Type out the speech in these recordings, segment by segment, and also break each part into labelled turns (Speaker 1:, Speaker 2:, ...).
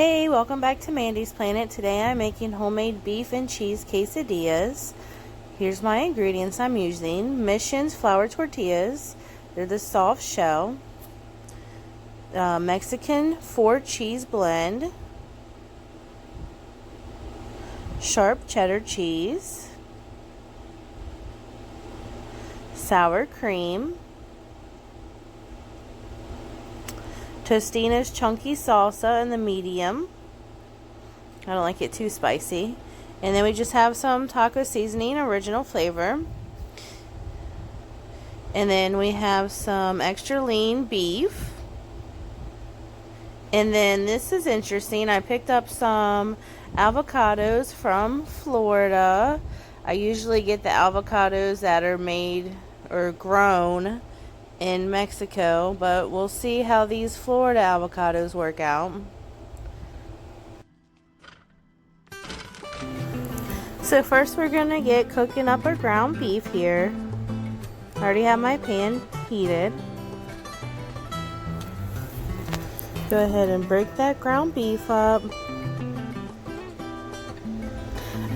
Speaker 1: Hey, welcome back to Mandy's Planet. Today I'm making homemade beef and cheese quesadillas. Here's my ingredients I'm using. Mission's flour tortillas. They're the soft shell. Mexican 4-cheese blend. Sharp cheddar cheese. Sour cream. Tostina's chunky salsa in the medium. I don't like it too spicy. And then we just have some taco seasoning, original flavor. And then we have some extra lean beef. And then this is interesting. I picked up some avocados from Florida. I usually get the avocados that are made or grown in Mexico, but we'll see how these Florida avocados work out. So first we're gonna get cooking up our ground beef here. I already have my pan heated. Go ahead and break that ground beef up.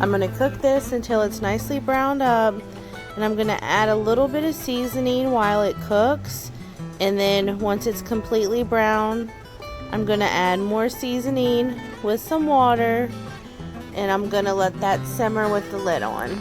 Speaker 1: I'm gonna cook this until it's nicely browned up. And I'm going to add a little bit of seasoning while it cooks. And then once it's completely brown, I'm going to add more seasoning with some water. And I'm going to let that simmer with the lid on.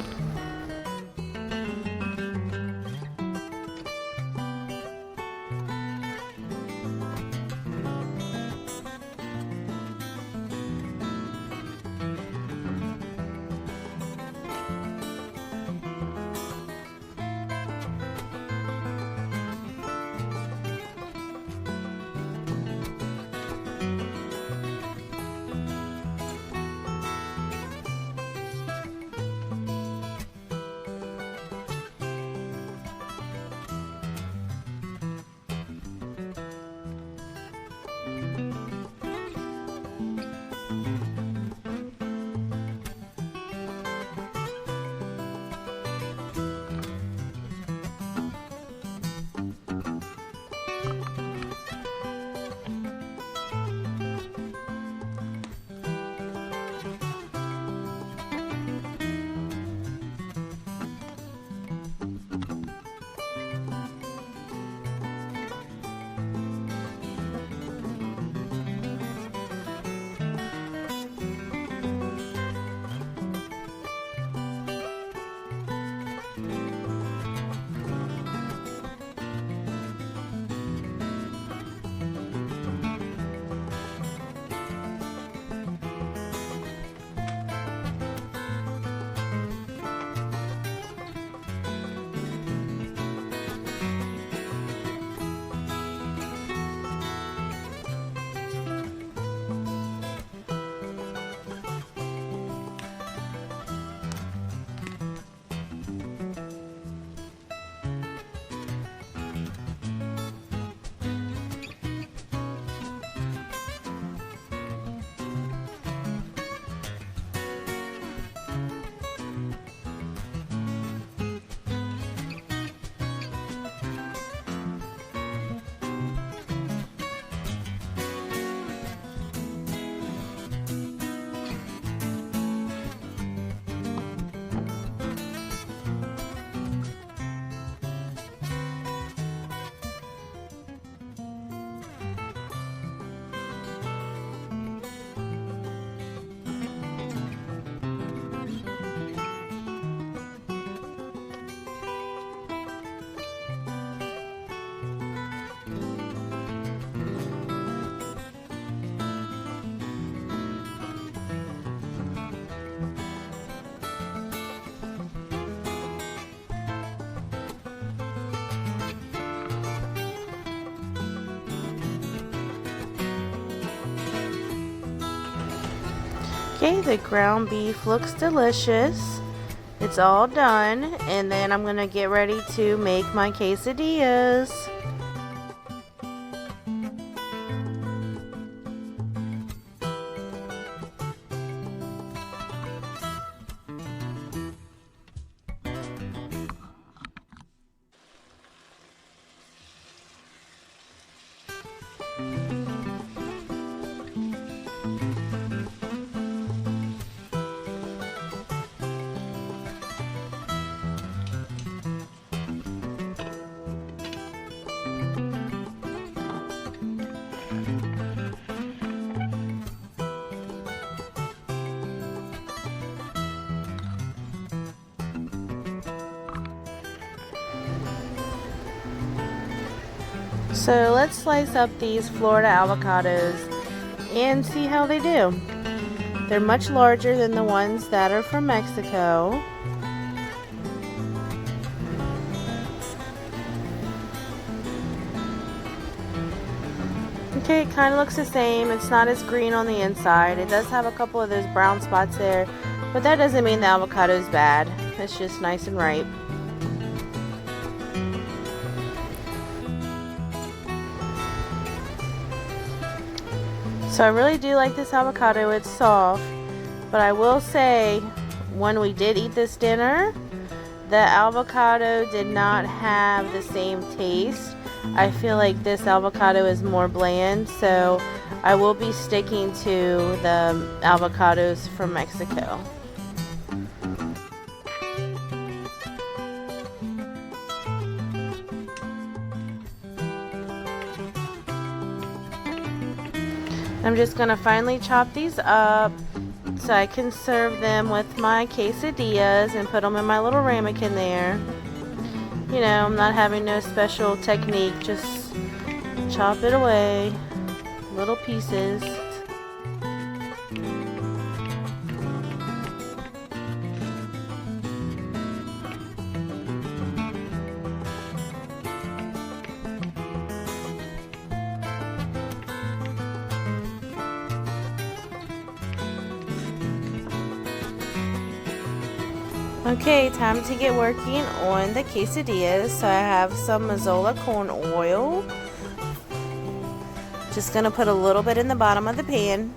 Speaker 1: Okay, the ground beef looks delicious. It's all done, and then I'm gonna get ready to make my quesadillas. So let's slice up these Florida avocados and see how they do. They're much larger than the ones that are from Mexico. Okay, it kind of looks the same. It's not as green on the inside. It does have a couple of those brown spots there, but that doesn't mean the avocado is bad. It's just nice and ripe. So I really do like this avocado. It's soft, but I will say when we did eat this dinner, the avocado did not have the same taste. I feel like this avocado is more bland, so I will be sticking to the avocados from Mexico. I'm just going to finely chop these up so I can serve them with my quesadillas and put them in my little ramekin there. You know, I'm not having no special technique, just chop it away, little pieces. Okay, time to get working on the quesadillas. So I have some Mazola corn oil. Just gonna put a little bit in the bottom of the pan.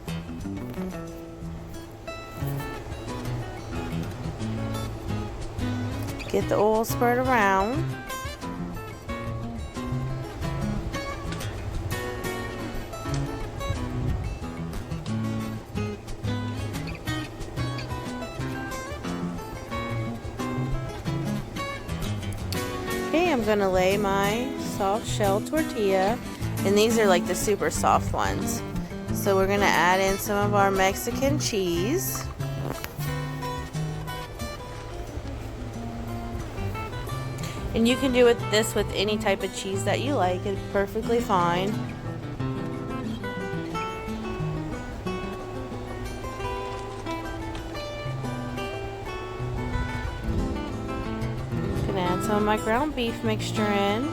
Speaker 1: Get the oil spread around. Okay, I'm gonna lay my soft shell tortilla, and these are like the super soft ones. So we're gonna add in some of our Mexican cheese. And you can do this with any type of cheese that you like. It's perfectly fine. Gonna add some of my ground beef mixture in.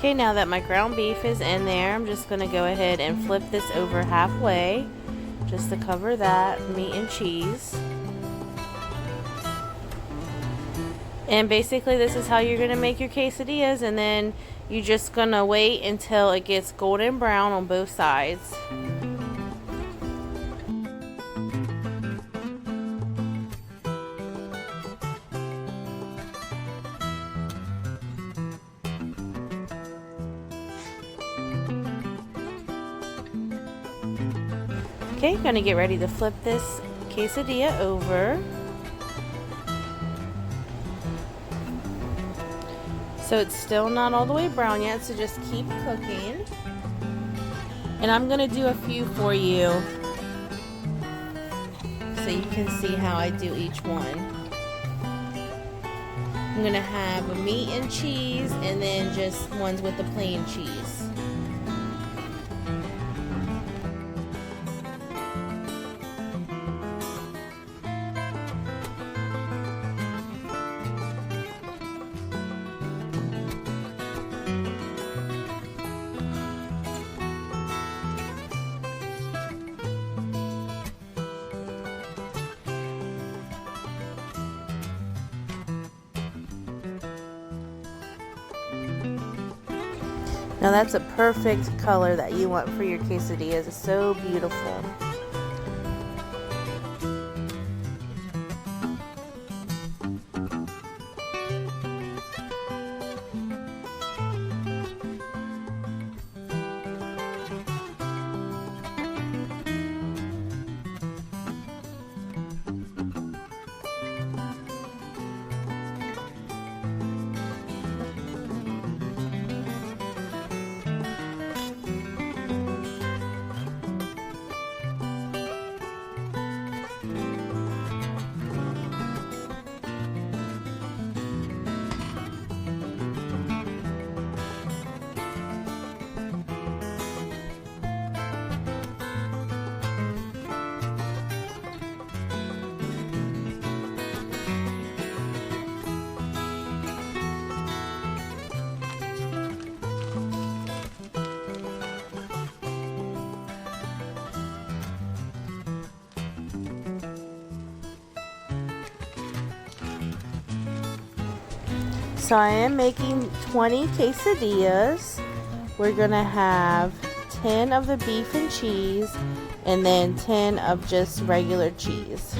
Speaker 1: Okay, now that my ground beef is in there, I'm just going to go ahead and flip this over halfway just to cover that meat and cheese. And basically this is how you're going to make your quesadillas, and then you're just going to wait until it gets golden brown on both sides. Okay, I'm going to get ready to flip this quesadilla over. So it's still not all the way brown yet, so just keep cooking. And I'm going to do a few for you so you can see how I do each one. I'm going to have a meat and cheese, and then just ones with the plain cheese. Now that's a perfect color that you want for your quesadillas. It's so beautiful. So I am making 20 quesadillas. We're gonna have 10 of the beef and cheese and then 10 of just regular cheese.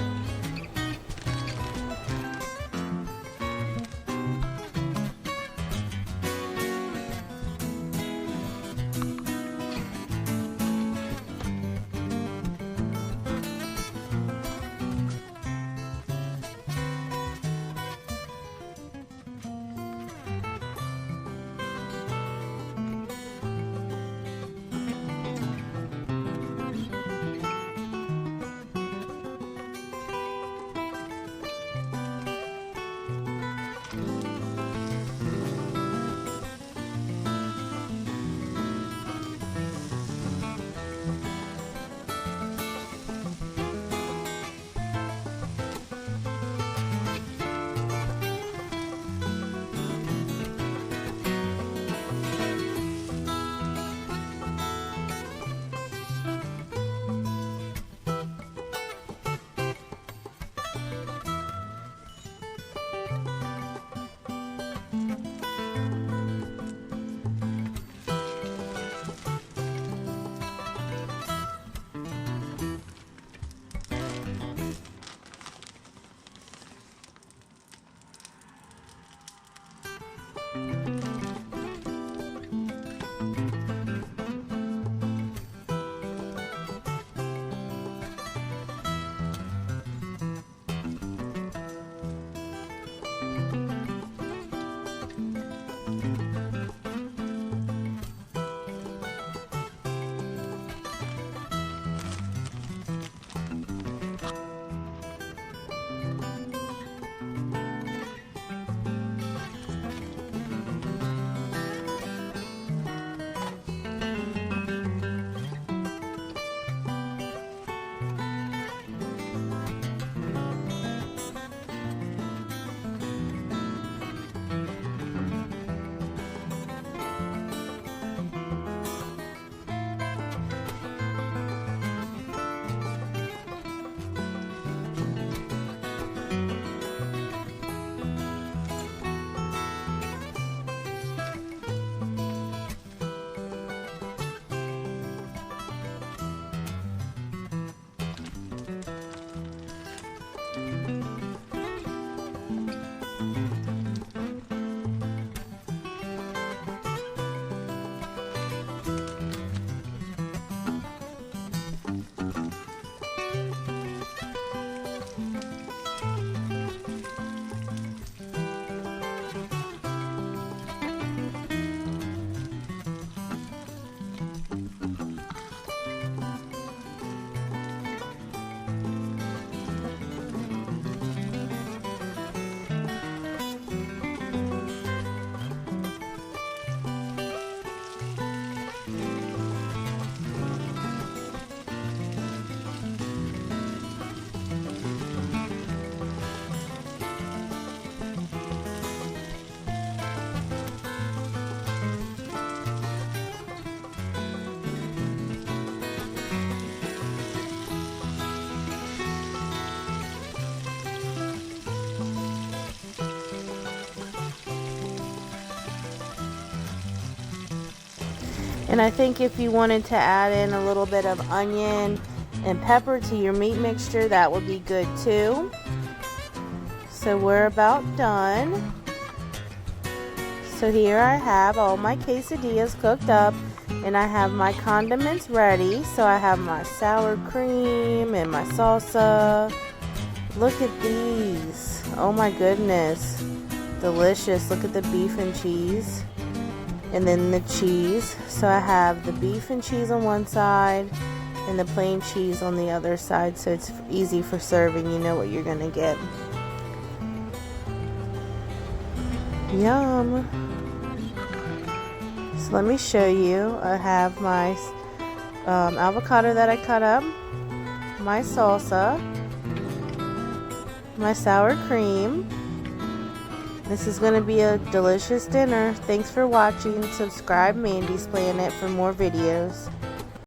Speaker 1: And I think if you wanted to add in a little bit of onion and pepper to your meat mixture, that would be good too. So we're about done. So here I have all my quesadillas cooked up, and I have my condiments ready. So I have my sour cream and my salsa. Look at these. Oh my goodness. Delicious. Look at the beef and cheese. And then the cheese. So I have the beef and cheese on one side and the plain cheese on the other side, so it's easy for serving. You know what you're gonna get. Yum. So let me show you. I have my avocado that I cut up, my salsa, my sour cream. This is going to be a delicious dinner. Thanks for watching. Subscribe Mandy's Planet for more videos.